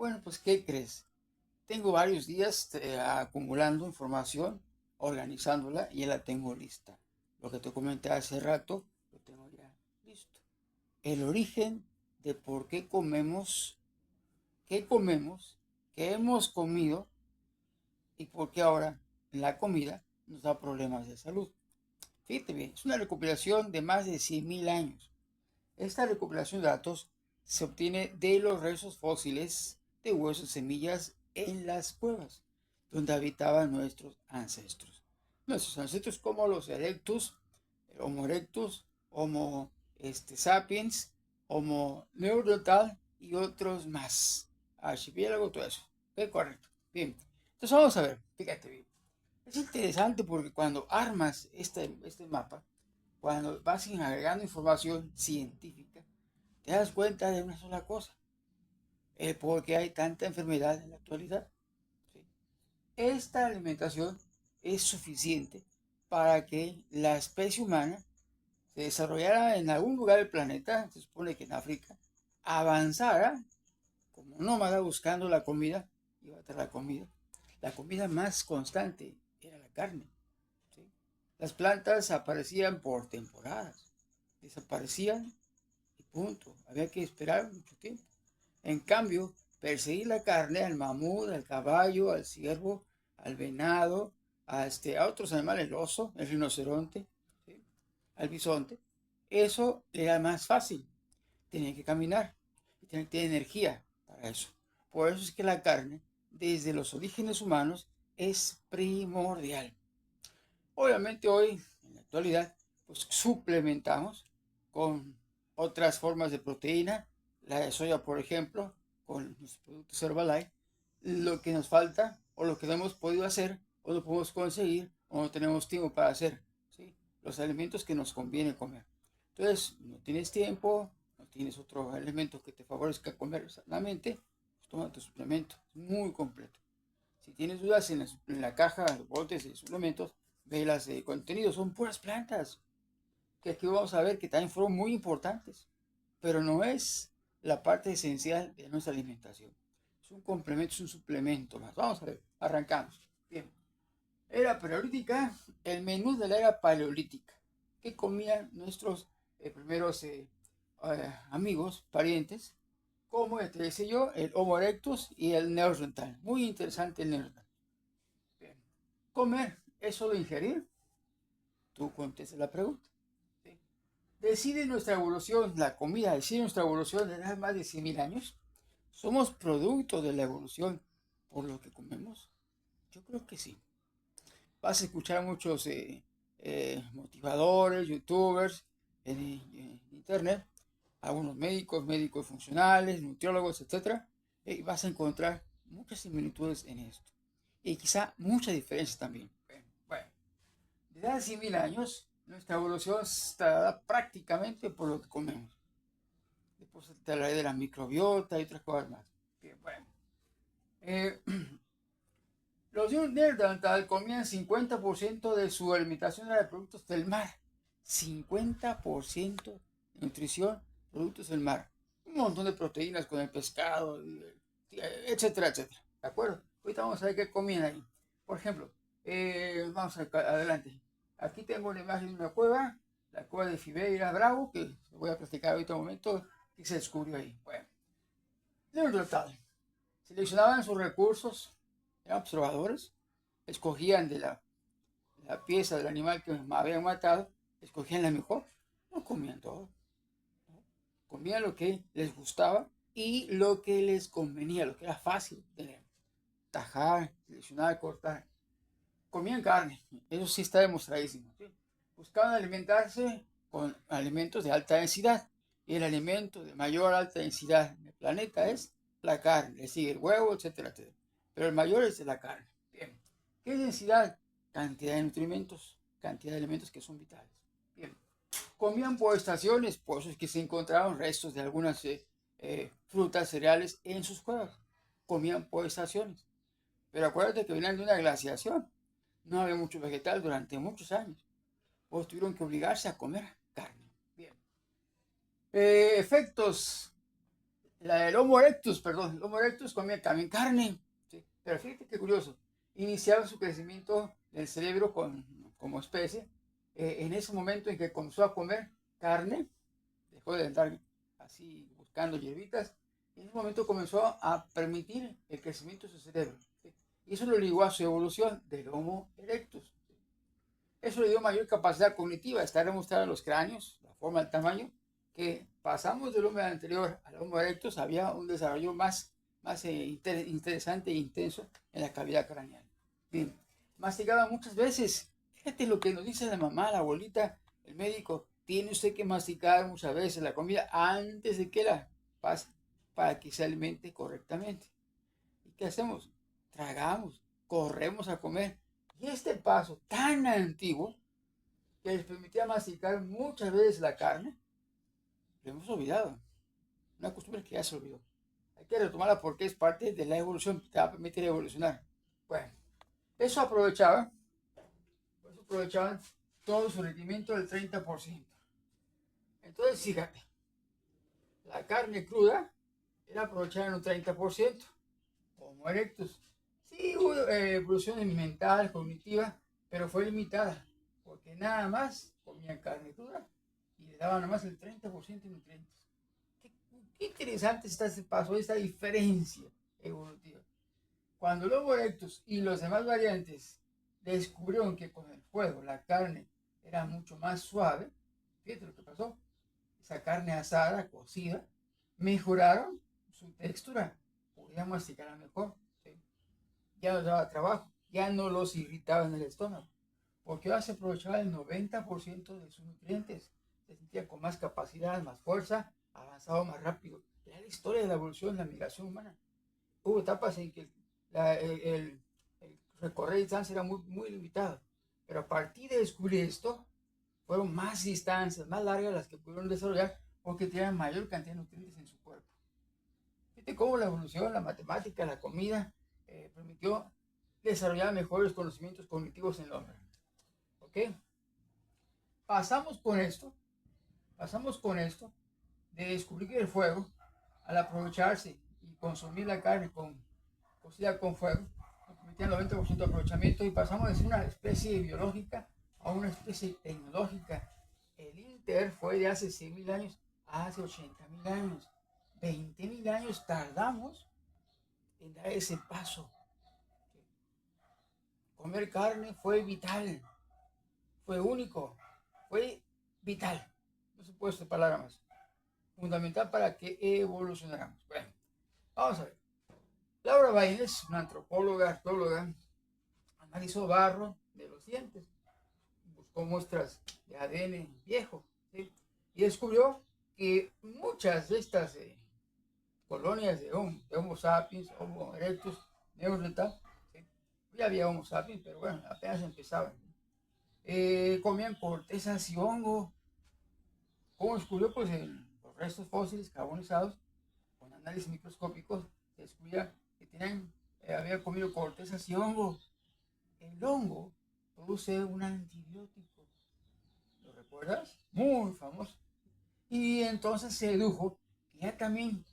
Bueno, pues, ¿qué crees? Tengo varios días acumulando información, organizándola y ya la tengo lista. Lo que te comenté hace rato, lo tengo ya listo. El origen de por qué comemos, qué hemos comido y por qué ahora la comida nos da problemas de salud. Fíjate bien, es una recopilación de más de 100.000 años. Esta recopilación de datos se obtiene de los restos fósiles de huesos y semillas en las cuevas donde habitaban nuestros ancestros. Nuestros ancestros como los erectus, Homo erectus, Homo sapiens, Homo neanderthal y otros más. Archipiélago, todo eso. ¿Ok? Correcto. Bien. Entonces vamos a ver, fíjate bien. Es interesante porque cuando armas este mapa, cuando vas agregando información científica, te das cuenta de una sola cosa, el por qué hay tanta enfermedad en la actualidad. ¿Sí? Esta alimentación es suficiente para que la especie humana se desarrollara en algún lugar del planeta, se supone que en África, avanzara como nómada buscando la comida, iba a traer la comida. La comida más constante era la carne. ¿Sí? Las plantas aparecían por temporadas, desaparecían y punto. Había que esperar mucho tiempo. En cambio, perseguir la carne al mamut, al caballo, al ciervo, al venado, a otros animales, el oso, el rinoceronte, ¿sí? Al bisonte, eso era más fácil. Tenía que caminar y tenía que tener energía para eso. Por eso es que la carne, desde los orígenes humanos, es primordial. Obviamente hoy, en la actualidad, pues suplementamos con otras formas de proteína, la de soya, por ejemplo, con los productos Herbalife, lo que nos falta o lo que no hemos podido hacer o no podemos conseguir o no tenemos tiempo para hacer, ¿sí? Los alimentos que nos conviene comer. Entonces, no tienes tiempo, no tienes otro elemento que te favorezca comer sanamente, pues toma tu suplemento, es muy completo. Si tienes dudas en la caja, los botes de suplementos, ve las de contenido, son puras plantas. Que aquí vamos a ver que también fueron muy importantes, pero no es la parte esencial de nuestra alimentación. Es un complemento, es un suplemento más. Vamos a ver, arrancamos. Bien. Era paleolítica, el menú de la era paleolítica. ¿Qué comían nuestros primeros amigos, parientes? Como te decía yo, el Homo erectus y el neandertal. Muy interesante el neandertal. Bien. Comer es solo ingerir. Tú contestas la pregunta. ¿Sí? Decide nuestra evolución, la comida decide nuestra evolución desde hace más de 100.000 años. ¿Somos producto de la evolución por lo que comemos? Yo creo que sí. Vas a escuchar a muchos motivadores, youtubers en internet, algunos médicos, médicos funcionales, nutriólogos, etcétera, y vas a encontrar muchas similitudes en esto. Y quizá muchas diferencias también. Bueno, desde hace 100.000 años, nuestra evolución está dada prácticamente por lo que comemos. Después te hablaré de la microbiota y otras cosas más. Bien, bueno. Eh, los neandertal comían 50% de su alimentación era de productos del mar. 50% de nutrición, productos del mar. Un montón de proteínas con el pescado, etcétera, etcétera. ¿De acuerdo? Ahorita vamos a ver qué comían ahí. Por ejemplo, vamos adelante. Aquí tengo una imagen de una cueva, la cueva de Fibeira Bravo, que voy a platicar ahorita un momento, que se descubrió ahí. Bueno, neandertal. Seleccionaban sus recursos, eran observadores, escogían de la pieza del animal que habían matado, escogían la mejor, no comían todo, ¿no? Comían lo que les gustaba y lo que les convenía, lo que era fácil tener, tajar, seleccionar, cortar. Comían carne, eso sí está demostradísimo, ¿sí? Buscaban alimentarse con alimentos de alta densidad, y el alimento de mayor alta densidad en el planeta es la carne, le sigue el huevo, etcétera, etcétera. Pero el mayor es de la carne. Bien. ¿Qué densidad? Cantidad de nutrimentos, cantidad de elementos que son vitales. Bien. Comían por estaciones, por eso es que se encontraron restos de algunas frutas, cereales en sus cuevas. Comían por estaciones. Pero acuérdate que venían de una glaciación. No había mucho vegetal durante muchos años. Pues tuvieron que obligarse a comer carne. Bien. Efectos El Homo erectus, perdón, el Homo erectus comía también carne, ¿sí? Pero fíjate qué curioso, iniciaba su crecimiento del cerebro como especie en ese momento en que comenzó a comer carne, dejó de andar así buscando hierbitas, y en ese momento comenzó a permitir el crecimiento de su cerebro, ¿sí? Y eso lo ligó a su evolución del Homo erectus. ¿Sí? Eso le dio mayor capacidad cognitiva, está demostrado en los cráneos, la forma, el tamaño, que pasamos del hombre anterior al Homo erectus, había un desarrollo más interesante e intenso en la cavidad craneal. Bien, masticaba muchas veces. Fíjate lo que nos dice la mamá, la abuelita, el médico. Tiene usted que masticar muchas veces la comida antes de que la pase para que se alimente correctamente. ¿Y qué hacemos? Tragamos, corremos a comer. Y este paso tan antiguo que les permitía masticar muchas veces la carne, lo hemos olvidado. Una costumbre que ya se olvidó. Hay que retomarla porque es parte de la evolución, te va a permitir evolucionar. Bueno, eso aprovechaban todo su rendimiento del 30%. Entonces, fíjate, la carne cruda era aprovechada en un 30%, Homo erectus. Sí, hubo evolución mental, cognitiva, pero fue limitada, porque nada más comían carne cruda y le daban nada más el 30% de nutrientes. Qué interesante está este paso, esta diferencia evolutiva. Cuando el Homo erectus y los demás variantes descubrieron que con el fuego la carne era mucho más suave, fíjate lo que pasó, esa carne asada, cocida, mejoraron su textura, podían masticarla mejor, ¿sí? Ya no daba trabajo, ya no los irritaba en el estómago, porque ahora se aprovechaba el 90% de sus nutrientes, se sentía con más capacidad, más fuerza, avanzaba más rápido. Era la historia de la evolución, la migración humana. Hubo etapas en que el recorrer distancia era muy limitado, pero a partir de descubrir esto, fueron más distancias, más largas las que pudieron desarrollar porque tenían mayor cantidad de nutrientes en su cuerpo. Fíjate cómo la evolución, la matemática, la comida, permitió desarrollar mejores conocimientos cognitivos en el hombre. ¿Ok? Pasamos con esto, pasamos con esto de descubrir que el fuego, al aprovecharse y consumir la carne cocida con fuego, nos permitía el 90% de aprovechamiento y pasamos de ser una especie biológica a una especie tecnológica. El Inter fue de hace 100.000 años a hace 80.000 años. 20.000 años tardamos en dar ese paso. Comer carne fue vital, fue único, fue vital. No se puede separar más. Fundamental para que evolucionáramos. Bueno, vamos a ver. Laura Baines, una antropóloga, arqueóloga, analizó barro de los dientes, buscó muestras de ADN viejo, ¿sí? Y descubrió que muchas de estas colonias de Homo sapiens, Homo erectus, Neanderthal, ¿sí? Ya había Homo sapiens, pero bueno, apenas empezaban. Comían cortezas y hongo. ¿Cómo descubrió? Pues en los restos fósiles carbonizados, con análisis microscópicos, se descubría que había comido cortezas y hongo. El hongo produce un antibiótico. ¿Lo recuerdas? Muy famoso. Y entonces se dedujo que ya también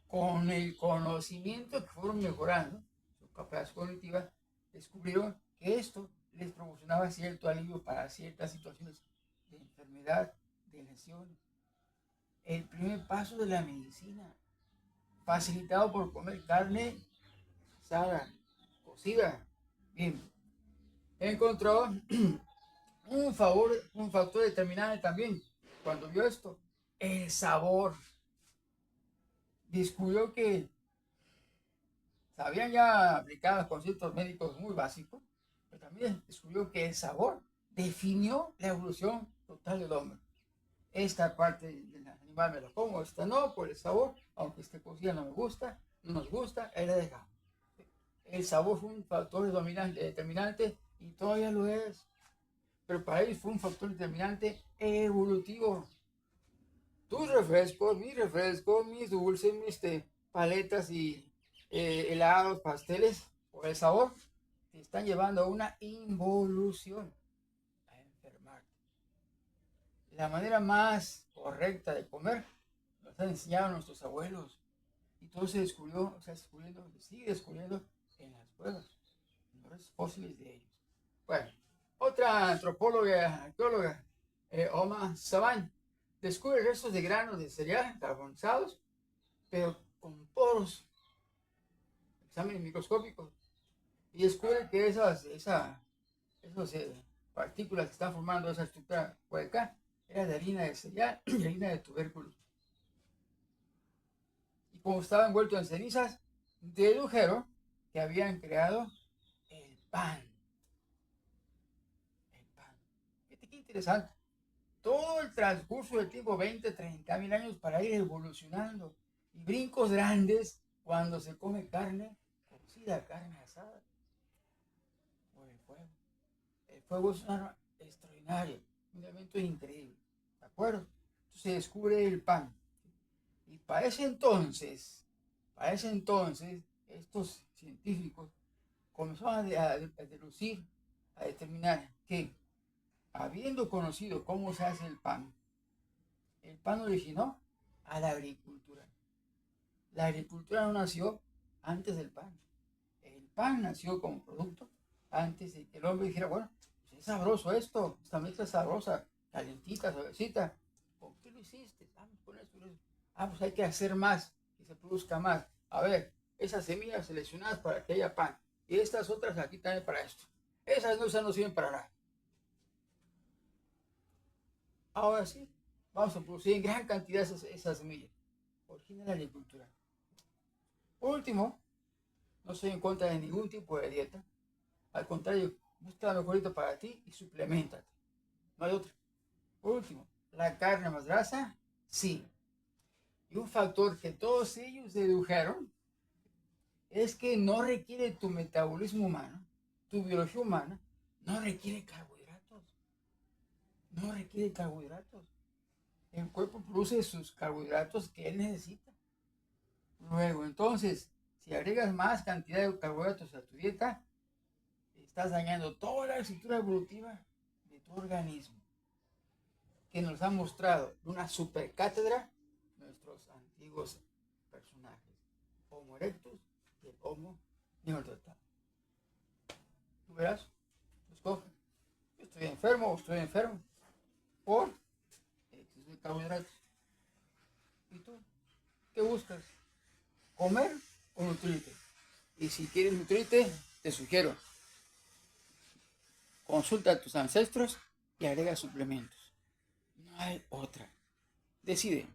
con el conocimiento que fueron mejorando, su capacidad cognitiva, descubrieron que esto les proporcionaba cierto alivio para ciertas situaciones de enfermedad, de lesión. El primer paso de la medicina, facilitado por comer carne asada, cocida. Bien, encontró un factor determinante también cuando vio esto, el sabor. Descubrió que sabían ya aplicados conceptos médicos muy básicos, pero también descubrió que el sabor definió la evolución total del hombre. Esta parte del animal me lo como, esta no, por el sabor, aunque esté cocida no me gusta, no nos gusta, ahí la dejamos. El sabor fue un factor determinante y todavía lo es, pero para ellos fue un factor determinante evolutivo. Tus refrescos, mis dulces, mis paletas y helados, pasteles, por el sabor, te están llevando a una involución, a enfermarte. La manera más correcta de comer nos han enseñado nuestros abuelos. Y todo se descubrió, se sigue descubriendo en las cuevas, en los restos fósiles de ellos. Bueno, otra antropóloga, arqueóloga, Oma Saban, descubre restos de granos de cereal carbonizados, pero con poros, exámenes microscópicos, y descubre que esas partículas que están formando esa estructura hueca era de harina de cereal y harina de tubérculos. Y como estaba envuelto en cenizas, dedujeron que habían creado el pan. El pan. Fíjate qué interesante. Todo el transcurso del tiempo, 20, 30 mil años para ir evolucionando. Y brincos grandes cuando se come carne cocida, carne asada por el fuego. El fuego es un arma extraordinaria, un elemento increíble. ¿De acuerdo? Entonces se descubre el pan. Y para ese entonces, estos científicos comenzaron a deducir, a determinar que, habiendo conocido cómo se hace el pan originó a la agricultura. La agricultura no nació antes del pan. El pan nació como producto antes de que el hombre dijera, bueno, pues es sabroso esto, esta mezcla es sabrosa, calientita, suavecita. ¿Por qué lo hiciste? Vamos con esto. Pues hay que hacer más, que se produzca más. A ver, esas semillas seleccionadas para que haya pan. Y estas otras aquí también para esto. Esas no sirven para nada. Ahora sí, vamos a producir en gran cantidad esas semillas. Origina la agricultura. Por último, no estoy en contra de ningún tipo de dieta. Al contrario, busca lo mejorito para ti y suplementate. No hay otra. Por último, la carne más grasa, sí. Y un factor que todos ellos dedujeron es que no requiere tu metabolismo humano, tu biología humana, no requiere carbohidratos. No requiere carbohidratos. El cuerpo produce sus carbohidratos que él necesita. Luego, entonces, si agregas más cantidad de carbohidratos a tu dieta, estás dañando toda la estructura evolutiva de tu organismo, que nos ha mostrado una supercátedra nuestros antiguos personajes, Homo erectus y el Homo neanderthal. Tú verás, escoge. Yo estoy enfermo por exceso de carbohidratos. ¿Y tú? ¿Qué buscas? ¿Comer o nutrirte? Y si quieres nutrirte, te sugiero, consulta a tus ancestros y agrega suplementos. No hay otra. Decide.